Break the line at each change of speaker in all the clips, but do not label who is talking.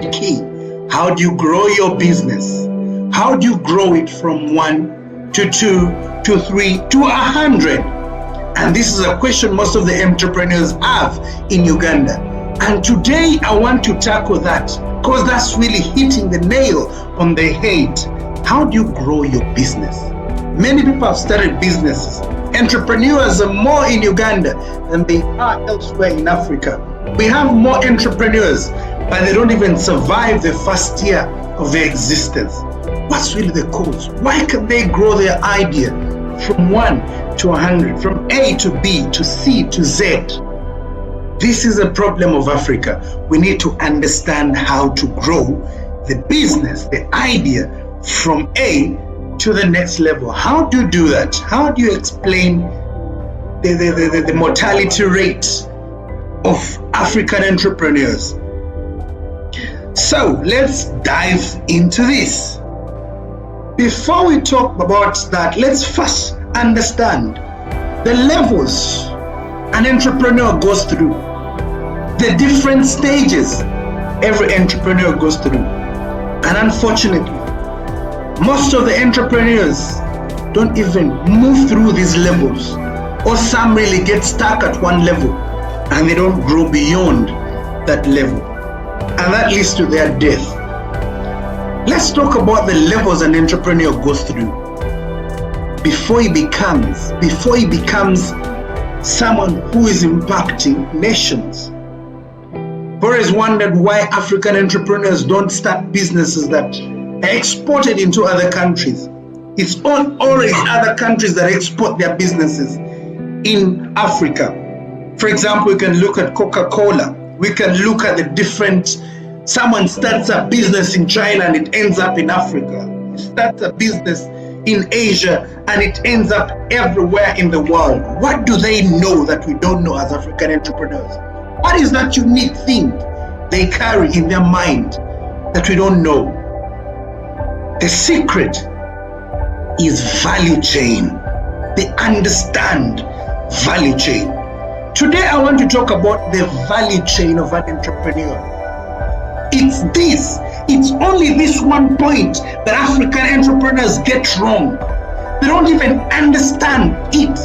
key. How do you grow your business? How do you grow it from 1 to 2 to 3 to 100? And this is a question most of the entrepreneurs have in Uganda. And today I want to tackle that because that's really hitting the nail on the head. How do you grow your business? Many people have started businesses. Entrepreneurs are more in Uganda than they are elsewhere in Africa. We have more entrepreneurs, but they don't even survive the first year of their existence. What's really the cause? Why can they grow their idea from 1 to 100, from A to B to C to Z? This is a problem of Africa. We need to understand how to grow the business, the idea from A to the next level. How do you do that? How do you explain the mortality rate of African entrepreneurs? So let's dive into this. Before we talk about that, let's first understand the levels an entrepreneur goes through, the different stages every entrepreneur goes through. And unfortunately, most of the entrepreneurs don't even move through these levels, or some really get stuck at one level and they don't grow beyond that level, and that leads to their death. Let's talk about the levels an entrepreneur goes through before he becomes someone who is impacting nations. Always wondered why African entrepreneurs don't start businesses that are exported into other countries. It's always other countries that export their businesses in Africa. For example, we can look at Coca-Cola. We can look at the different, someone starts a business in China and it ends up in Africa. Starts a business in Asia and it ends up everywhere in the world. What do they know that we don't know as African entrepreneurs? What is that unique thing they carry in their mind that we don't know? The secret is value chain. They understand value chain. Today I want to talk about the value chain of an entrepreneur. It's only this one point that African entrepreneurs get wrong. They don't even understand it.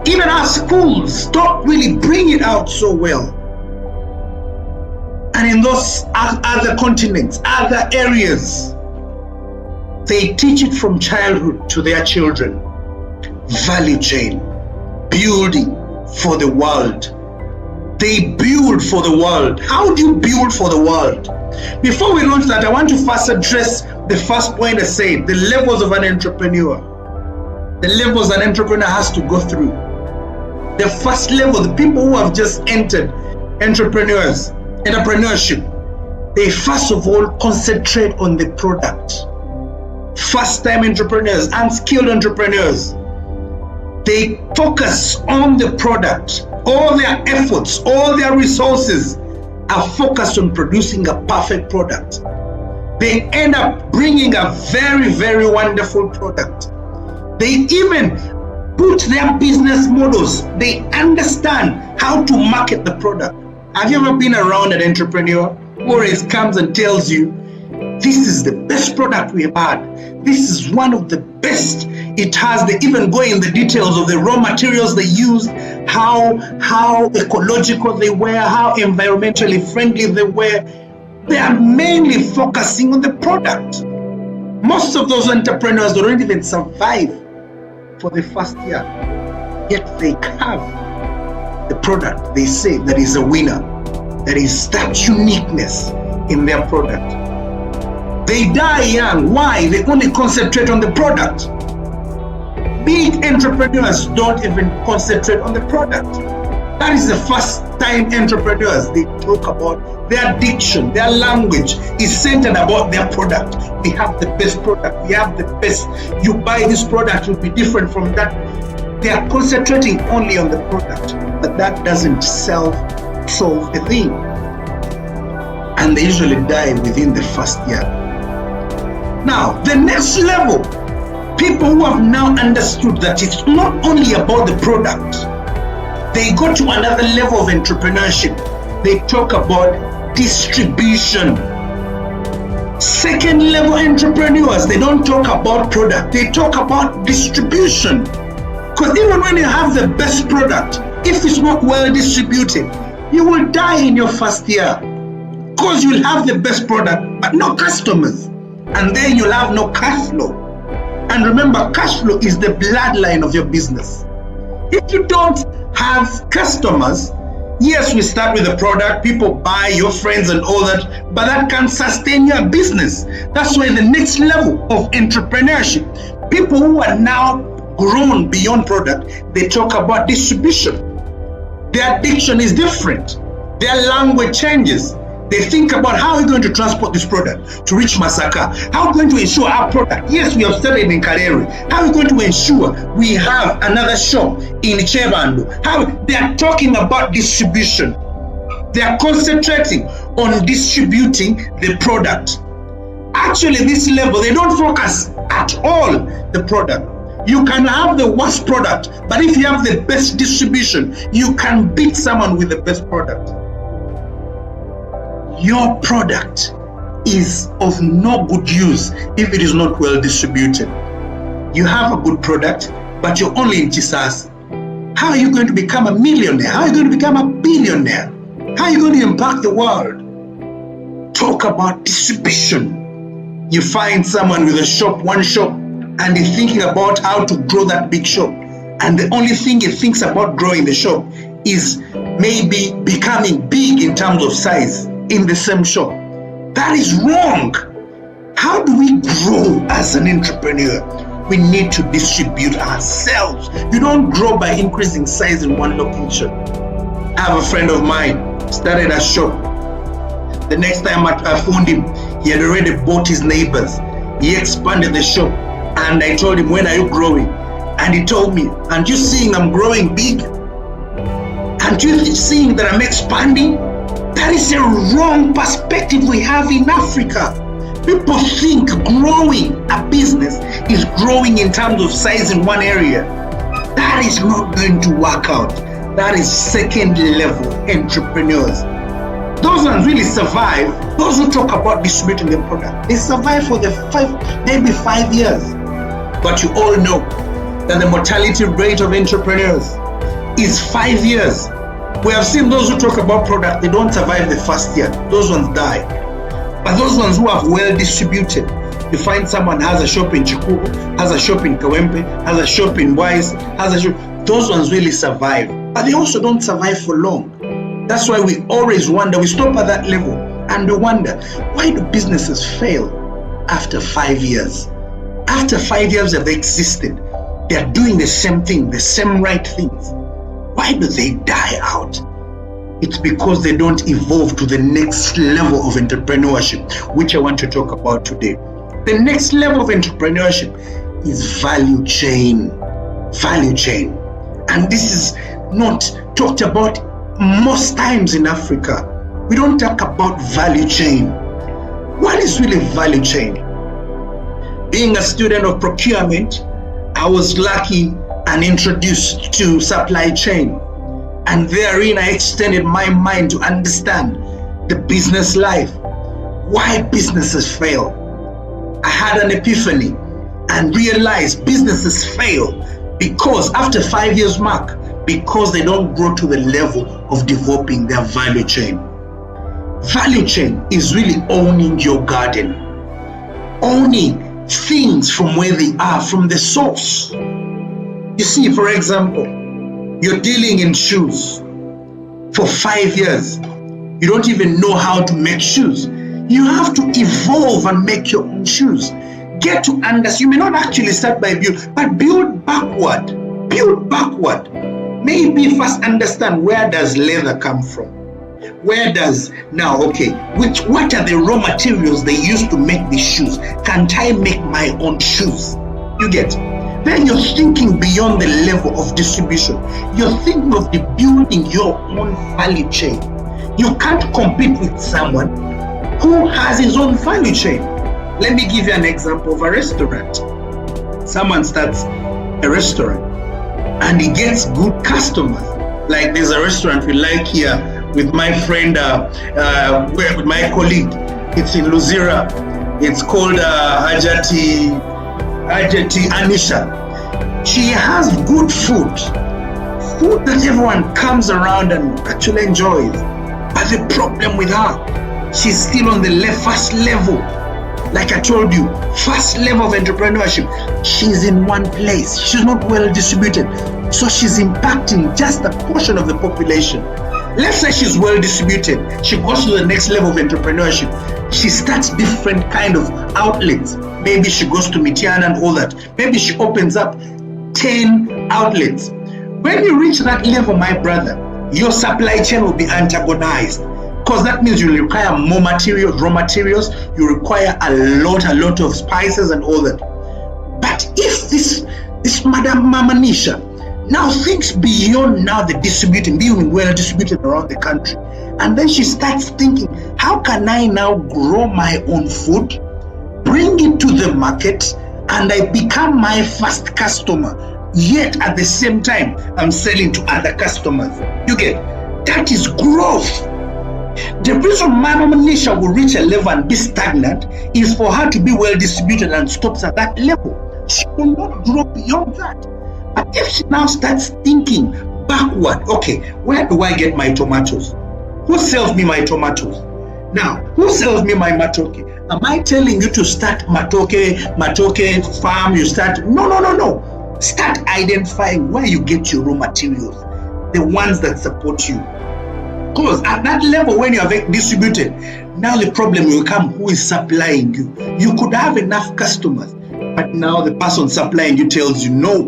Even our schools don't really bring it out so well. And in those other continents, other areas, they teach it from childhood to their children. Value chain, building for the world. They build for the world. How do you build for the world? Before we launch that, I want to first address the first point I said, the levels of an entrepreneur. The levels an entrepreneur has to go through. The first level, the people who have just entered entrepreneurship, they first of all concentrate on the product. First-time entrepreneurs, unskilled entrepreneurs, they focus on the product. All their efforts, all their resources are focused on producing a perfect product. They end up bringing a very, very wonderful product. They even put their business models. They understand how to market the product. Have you ever been around an entrepreneur who always comes and tells you, this is the best product we have had. This is one of the best it has. They even go in the details of the raw materials they use, how ecological they were, how environmentally friendly they were. They are mainly focusing on the product. Most of those entrepreneurs don't even survive for the first year, yet they have the product they say that is a winner. There is that uniqueness in their product. They die young. Why? They only concentrate on the product. Big entrepreneurs don't even concentrate on the product. That is the first time entrepreneurs, they talk about their diction, their language is centered about their product. We have the best product. We have the best. You buy this product, it will be different from that. They are concentrating only on the product, but that doesn't solve a thing. And they usually die within the first year. Now, the next level, people who have now understood that it's not only about the product, they go to another level of entrepreneurship. They talk about about distribution. Second level entrepreneurs, they don't talk about product, they talk about distribution. Because even when you have the best product, if it's not well distributed, you will die in your first year. Because you'll have the best product, but no customers. And then you'll have no cash flow. And remember, cash flow is the bloodline of your business. If you don't have customers, yes, we start with the product, people buy, your friends and all that, but that can't sustain your business. That's why the next level of entrepreneurship, people who are now grown beyond product, they talk about distribution. Their addiction is different. Their language changes. They think about how are we going to transport this product to reach Masaka? How are we going to ensure our product? Yes, we have started in Karere. How are we going to ensure we have another shop in Chebandu? How they are talking about distribution. They are concentrating on distributing the product. Actually, this level, they don't focus at all the product. You can have the worst product, but if you have the best distribution, you can beat someone with the best product. Your product is of no good use if it is not well distributed. You have a good product, but you're only in Chisas. How are you going to become a millionaire? How are you going to become a billionaire? How are you going to impact the world? Talk about distribution. You find someone with a shop, one shop, and he's thinking about how to grow that big shop. And the only thing he thinks about growing the shop is maybe becoming big in terms of size in the same shop. That is wrong. How do we grow as an entrepreneur? We need to distribute ourselves. You don't grow by increasing size in one location. I have a friend of mine, started a shop. The next time I phoned him, he had already bought his neighbors. He expanded the shop, and I told him, when are you growing? And he told me, aren't you seeing I'm growing big? Aren't you seeing that I'm expanding? That is a wrong perspective we have in Africa. People think growing a business is growing in terms of size in one area. That is not going to work out. That is second level entrepreneurs. Those ones really survive. Those who talk about distributing their product, they survive for maybe 5 years. But you all know that the mortality rate of entrepreneurs is 5 years. We have seen those who talk about product, they don't survive the first year. Those ones die. But those ones who are well distributed, you find someone has a shop in Chikubu, has a shop in Kawempe, has a shop in Wise, has a shop. Those ones really survive. But they also don't survive for long. That's why we always wonder, we stop at that level and we wonder, why do businesses fail after 5 years? After 5 years that they existed, they are doing the same thing, the same right things. Why do they die out? It's because they don't evolve to the next level of entrepreneurship, which I want to talk about today. The next level of entrepreneurship is value chain. Value chain. And this is not talked about most times in Africa. We don't talk about value chain. What is really value chain? Being a student of procurement, I was lucky and introduced to supply chain. And therein I extended my mind to understand the business life. Why businesses fail. I had an epiphany and realized businesses fail because after 5 years mark, because they don't grow to the level of developing their value chain. Value chain is really owning your garden. Owning things from where they are, from the source. You see, for example, you're dealing in shoes for 5 years. You don't even know how to make shoes. You have to evolve and make your own shoes. Get to understand. You may not actually start by build, but build backward. Build backward. Maybe first understand, where does leather come from? Where does, now, okay, what are the raw materials they use to make these shoes? Can't I make my own shoes? You get? Then you're thinking beyond the level of distribution. You're thinking of building your own value chain. You can't compete with someone who has his own value chain. Let me give you an example of a restaurant. Someone starts a restaurant and he gets good customers. Like there's a restaurant we like here with my friend, with my colleague. It's in Luzira. It's called Ajati Anisha. She has good food that everyone comes around and actually enjoys. But the problem with her, she's still on the first level. Like I told you, first level of entrepreneurship. She's in one place. She's not well distributed. So she's impacting just a portion of the population. Let's say she's well distributed. She goes to the next level of entrepreneurship. She starts different kind of outlets. Maybe she goes to Mitiana and all that. Maybe she opens up 10 outlets. When you reach that level, my brother, your supply chain will be antagonized, because that means you require more materials, raw materials. You require a lot of spices and all that. But if this Madam Mama Nisha now thinks beyond now the distributing, being well distributed around the country, and then she starts thinking, how can I now grow my own food, bring it to the market, and I become my first customer, yet at the same time I'm selling to other customers. You get? That is growth. The reason Mama Nisha will reach a level and be stagnant is for her to be well distributed and stops at that level. She will not grow beyond that. But if she now starts thinking backward, okay, where do I get my tomatoes? Who sells me my tomatoes? Now, who sells me my matoke? Am I telling you to start matoke farm? You start? No. Start identifying where you get your raw materials, the ones that support you. Because at that level, when you have distributed, now the problem will come, who is supplying you? You could have enough customers, but now the person supplying you tells you, no,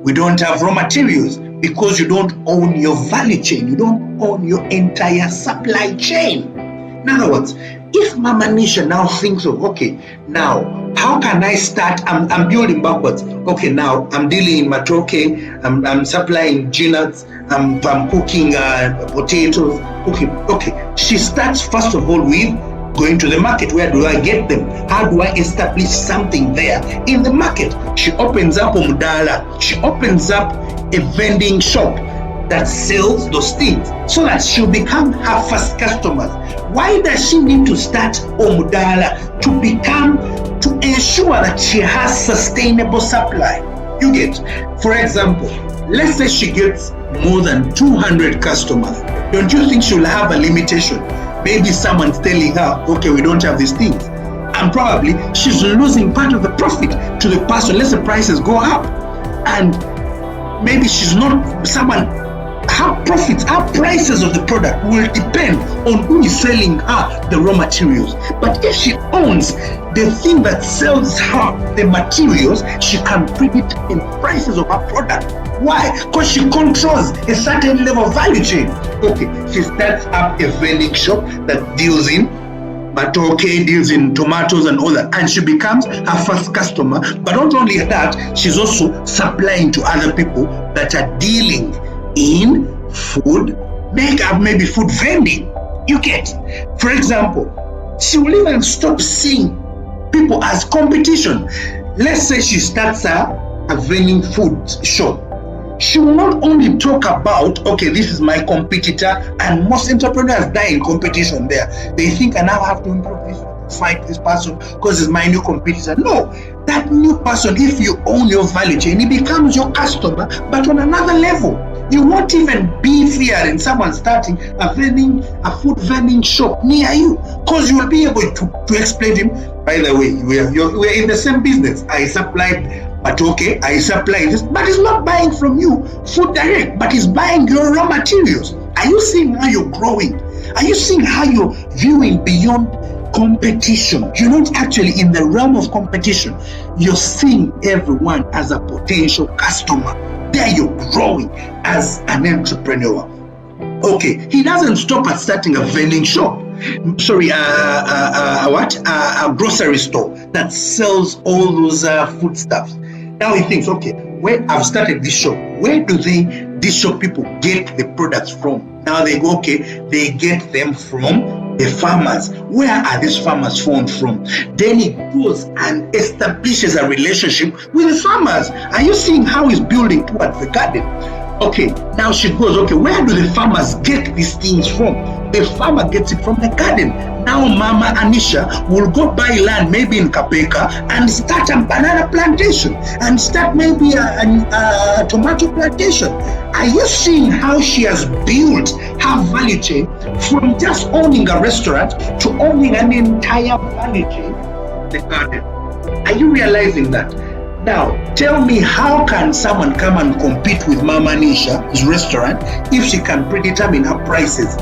we don't have raw materials, because you don't own your value chain. You don't own your entire supply chain. In other words, if Mama Nisha now thinks of, okay, now, how can I start? I'm building backwards. Okay, now I'm dealing in matoke, I'm supplying peanuts, I'm cooking potatoes. Okay. She starts first of all with going to the market. Where do I get them? How do I establish something there in the market? She opens up Omudala. She opens up a vending shop that sells those things, so that she'll become her first customers. Why does she need to start Omudala? To ensure that she has sustainable supply. You get, for example, let's say she gets more than 200 customers. Don't you think she'll have a limitation? Maybe someone's telling her, okay, we don't have these things. And probably she's losing part of the profit to the person. Let's the prices go up. And maybe she's not someone. Her profits, her prices of the product will depend on who is selling her the raw materials. But if she owns the thing that sells her the materials, she can predict the prices of her product. Why? Because she controls a certain level of value chain. Okay, she starts up a vending shop that deals in matoke, deals in tomatoes and all that, and she becomes her first customer. But not only that, she's also supplying to other people that are dealing in food, maybe food vending. You get, for example, she will even stop seeing people as competition. Let's say she starts a vending food shop. She will not only talk about, okay, this is my competitor, and most entrepreneurs die in competition there. They think, I now have to improve this, fight this person because it's my new competitor. No, that new person, if you own your value chain, he becomes your customer, but on another level. You won't even be fearing someone starting a food vending shop near you, because you will be able to explain to him, by the way, we're in the same business. I supply matoke, I supply this, but he's not buying from you food direct, but he's buying your raw materials. Are you seeing how you're growing? Are you seeing how you're viewing beyond competition? You're not actually in the realm of competition. You're seeing everyone as a potential customer. There you're growing as an entrepreneur. Okay, he doesn't stop at starting a vending shop. Sorry, a grocery store that sells all those foodstuffs. Now he thinks, okay, where I've started this shop, where do these shop people get the products from? Now they go, okay, they get them from the farmers. Where are these farmers found from? Then he goes and establishes a relationship with the farmers. Are you seeing how he's building towards the garden? Okay, now she goes, okay, where do the farmers get these things from? The farmer gets it from the garden. Now Mama Anisha will go buy land maybe in Kapeka and start a banana plantation and start maybe a tomato plantation. Are you seeing how she has built her value chain from just owning a restaurant to owning an entire value chain? The garden. Are you realizing that? Now, tell me, how can someone come and compete with Mama Nisha's restaurant if she can predetermine her prices?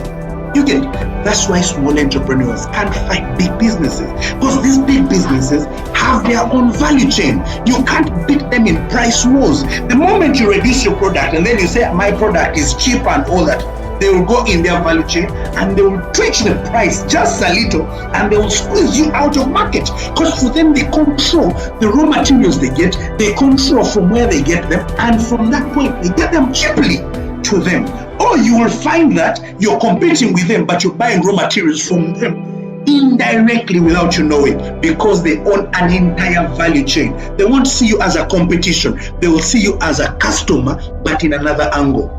You get it? That's why small entrepreneurs can't fight big businesses, because these big businesses have their own value chain. You can't beat them in price wars. The moment you reduce your product and then you say my product is cheap and all that, they will go in their value chain and they will tweak the price just a little and they will squeeze you out of market, because for them they control the raw materials they get, they control from where they get them, and from that point they get them cheaply to them. Or you will find that you're competing with them but you're buying raw materials from them indirectly without you knowing, because they own an entire value chain. They won't see you as a competition, they will see you as a customer but in another angle.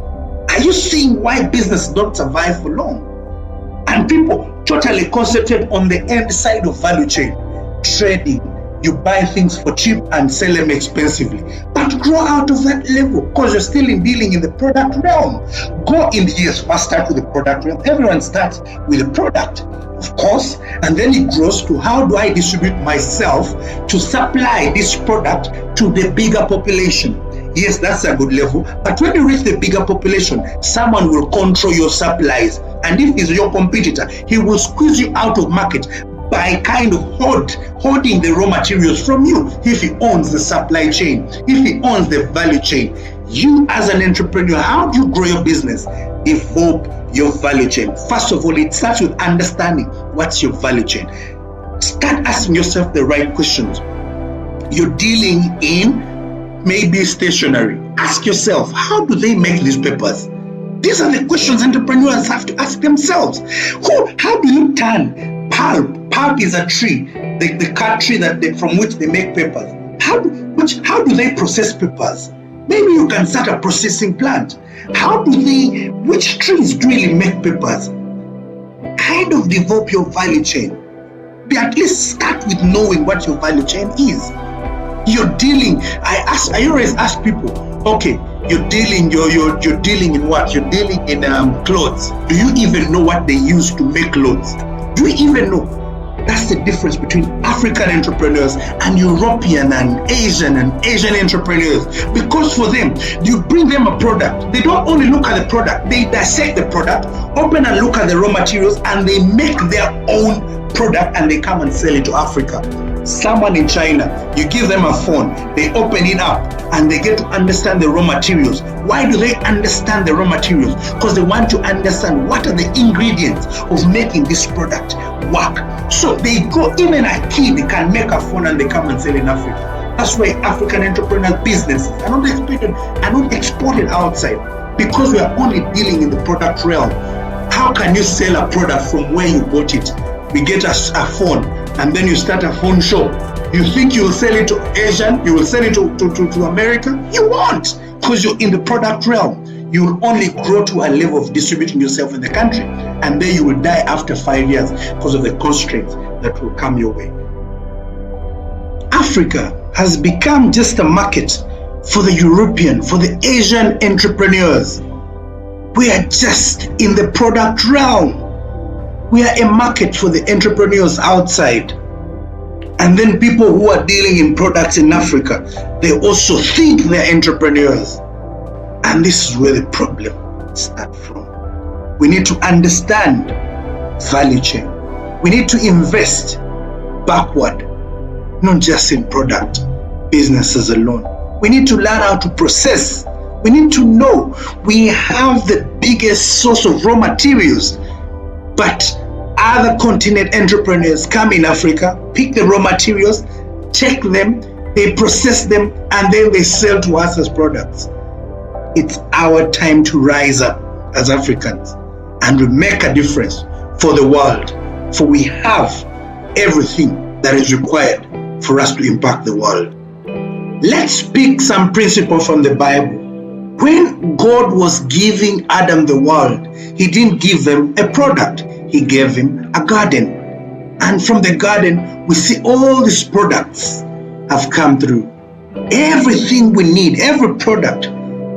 Are you seeing why business don't survive for long? And people totally concentrate on the end side of value chain. Trading, you buy things for cheap and sell them expensively. But grow out of that level, because you're still dealing in the product realm. Go in the years, first start with the product realm. Everyone starts with a product, of course, and then it grows to how do I distribute myself to supply this product to the bigger population. Yes, that's a good level. But when you reach the bigger population, someone will control your supplies. And if he's your competitor, he will squeeze you out of market by kind of hoarding the raw materials from you. If he owns the supply chain, if he owns the value chain. You as an entrepreneur, how do you grow your business? Develop your value chain. First of all, it starts with understanding what's your value chain. Start asking yourself the right questions. You're dealing in maybe stationery. Ask yourself, how do they make these papers? These are the questions entrepreneurs have to ask themselves. How do you turn pulp? Pulp is a tree, the cut tree from which they make papers. How do they process papers? Maybe you can start a processing plant. Which trees really make papers? Kind of develop your value chain. But at least start with knowing what your value chain is. You're dealing. I always ask people, okay, you're dealing in what? You're dealing in clothes. Do you even know what they use to make clothes? Do you even know? That's the difference between African entrepreneurs and European and Asian entrepreneurs. Because for them, you bring them a product. They don't only look at the product, they dissect the product, open and look at the raw materials, and they make their own product and they come and sell it to Africa. Someone in China, you give them a phone, they open it up and they get to understand the raw materials. Why do they understand the raw materials? Because they want to understand what are the ingredients of making this product work. So they go, even a kid can make a phone and they come and sell in Africa. That's why African entrepreneur businesses are not exported outside, because we are only dealing in the product realm. How can you sell a product from where you bought it? We get a phone and then you start a phone shop. You think you will sell it to Asian, you will sell it to America? You won't, because you're in the product realm. You will only grow to a level of distributing yourself in the country, and then you will die after 5 years because of the constraints that will come your way. Africa has become just a market for the European, for the Asian entrepreneurs. We are just in the product realm. We are a market for the entrepreneurs outside. And then people who are dealing in products in Africa, they also think they're entrepreneurs. And this is where the problem starts from. We need to understand value chain. We need to invest backward, not just in product, businesses alone. We need to learn how to process. We need to know we have the biggest source of raw materials, but other continent entrepreneurs come in Africa, pick the raw materials, take them, they process them, and then they sell to us as products. It's our time to rise up as Africans and we make a difference for the world, for we have everything that is required for us to impact the world. Let's pick some principles from the Bible When God was giving Adam the world, he didn't give them a product. He gave him a garden. And from the garden, we see all these products have come through. Everything we need, every product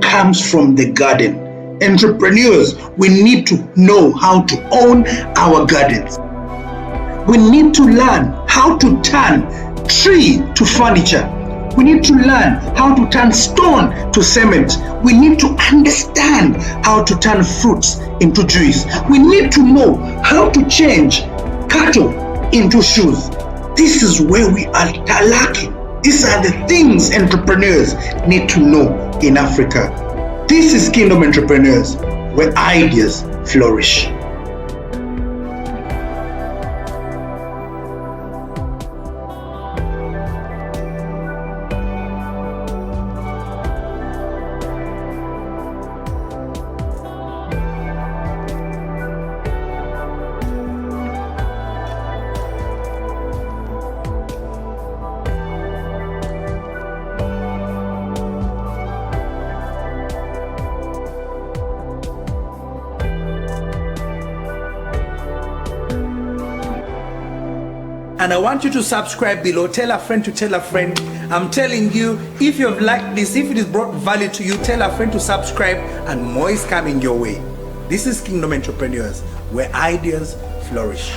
comes from the garden. Entrepreneurs, we need to know how to own our gardens. We need to learn how to turn tree to furniture. We need to learn how to turn stone to cement. We need to understand how to turn fruits into juice. We need to know how to change cattle into shoes. This is where we are lacking. These are the things entrepreneurs need to know in Africa. This is Kingdom Entrepreneurs, where ideas flourish.
And I want you to subscribe below. Tell a friend to tell a friend. I'm telling you, if you've liked this, if it has brought value to you, tell a friend to subscribe, and more is coming your way. This is Kingdom Entrepreneurs, where ideas flourish.